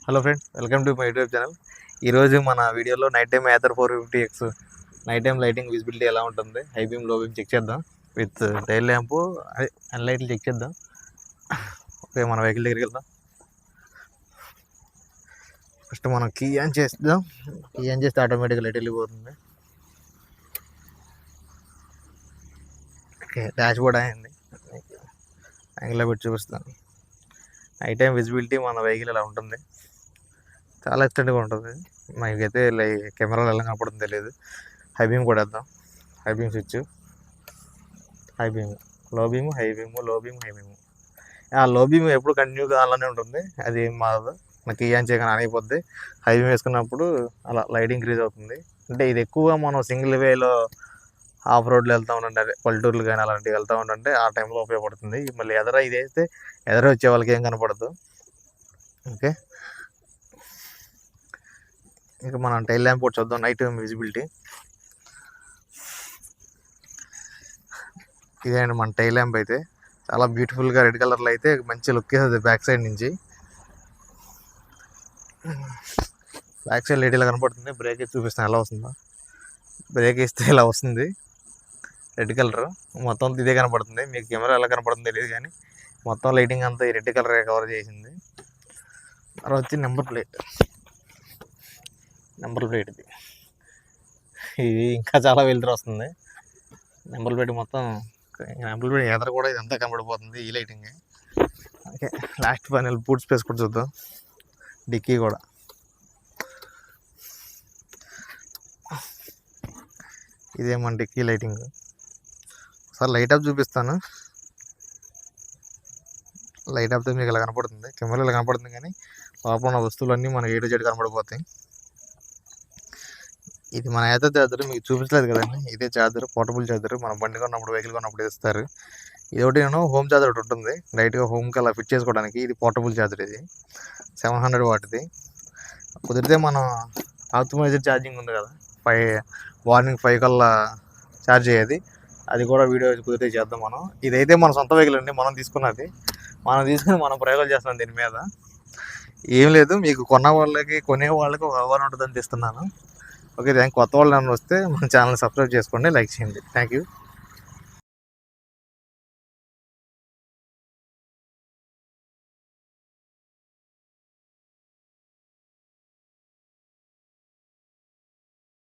Hello friends, welcome to my YouTube channel. ఈరోజు మన వీడియోలో night time Ather 450X night time lighting visibility ఎలా ఉంటుంది, high beam low beam check చేద్దాం. With tail lamp అన్ని లైట్లు చెక్ చేద్దాం. ఓకే, మన వెహికల్ దగ్గరికి వెళ్దాం. ఫస్ట్ మనం కీ ఆన్ చేద్దాం. కీ ఆన్ చేస్తే ఆటోమేటిక్గా లైట్ వెళ్ళిపోతుంది. ఓకే, డాష్ బోర్డ్ అయింది. యాంగిల్లో పెట్టి చూపిస్తాను. నైట్ టైం విజిబిలిటీ మన వెహికల్ ఎలా ఉంటుంది, చాలా ఎక్స్టెంట్గా ఉంటుంది. మనకైతే కెమెరాలో ఎలా కనపడుతుందో తెలియదు. హై బీమ్ కూడా వేద్దాం. High beam switch, high beam, low beam, high beam, low beam, high beam. ఆ లో బీమ్ ఎప్పుడు కంటిన్యూగా అలానే ఉంటుంది, అది ఏం మారదు. మనకి ఏం చేయగానే ఆన్ అయిపోద్ది. హై బీమ్ వేసుకున్నప్పుడు అలా లైట్ ఇంక్రీజ్ అవుతుంది. అంటే ఇది ఎక్కువగా మనం సింగిల్ వేలో ఆఫ్ రోడ్లో వెళ్తూ ఉండండి, అదే పల్లెటూర్లు కానీ అలాంటివి వెళ్తూ ఉండంటే ఆ టైంలో ఉపయోగపడుతుంది. మళ్ళీ ఇదైతే ఎదర వచ్చే వాళ్ళకి ఏం కనపడదు. ఓకే, ఇంకా మనం టైల్ ల్యాంప్ కూడా చూద్దాం. నైట్ విజిబిలిటీ ఇదే అండి మన టైల్ ల్యాంప్. అయితే చాలా బ్యూటిఫుల్గా రెడ్ కలర్లో అయితే మంచి లుక్ ఇస్తుంది. బ్యాక్ సైడ్ నుంచి బ్యాక్ సైడ్ లైట్ ఇలా కనపడుతుంది. బ్రేక్ వేసి చూపిస్తాను ఎలా వస్తుందో. బ్రేక్ వేస్తే ఇలా వస్తుంది రెడ్ కలర్. మొత్తం ఇదే కనపడుతుంది. మీకు కెమెరా ఎలా కనపడుతుంది తెలియదు, కానీ మొత్తం లైటింగ్ అంతా ఈ రెడ్ కలర్ కవర్ చేసింది. తర్వాత వచ్చి నెంబర్ ప్లేట్ ఇది ఇంకా చాలా వెలుతురు వస్తుంది. నెంబర్ ప్లేట్ మొత్తం నెంబర్ ప్లేట్ ఎదర కూడా ఇదంతా కనబడిపోతుంది ఈ lighting. Okay, last final boot space కూడా చూద్దాం. డిక్కీ కూడా ఇదేమో డిక్కీ లైటింగ్. ఒకసారి లైట్ ఆఫ్ చూపిస్తాను. లైట్ ఆఫ్తో మీకు ఇలా కనపడుతుంది, కెమెరా ఇలా కనపడుతుంది, కానీ లోపల ఉన్న వస్తువులన్నీ మనకి ఏడు చెడు కనపడిపోతాయి. ఇది మన ఏదో చార్జర్ మీకు చూపించలేదు కదండి. ఇదే చార్జర్, పోర్టబుల్ చార్జర్. మనం బండి కొన్నప్పుడు, వెహికల్ కొన్నప్పుడు ఇస్తారు. ఇది ఒకటి హోమ్ చార్జర్ ఒకటి ఉంటుంది, డైరెక్ట్గా హోమ్కి అలా ఫిట్ చేసుకోవడానికి. ఇది పోర్టబుల్ చార్జర్. ఇది 700 వాట్ది. కుదిరితే మనం ఆప్టిమైజర్ ఛార్జింగ్ ఉంది కదా, మార్నింగ్ 5 కల్లా ఛార్జ్ అయ్యేది, అది కూడా వీడియో కుదిరితే చేద్దాం మనం. ఇదైతే మన సొంత వెహికల్ అండి, మనం తీసుకుని మనం ప్రయోగాలు చేస్తున్నాం దీని మీద. ఏం లేదు, మీకు కొనే వాళ్ళకి ఒక అవగాహన ఉంటుందని తెస్తున్నాను. ఓకే, కొత్త వాళ్ళు వస్తే మన ఛానల్ సబ్స్క్రైబ్ చేసుకోండి, లైక్ చేయండి. Thank you.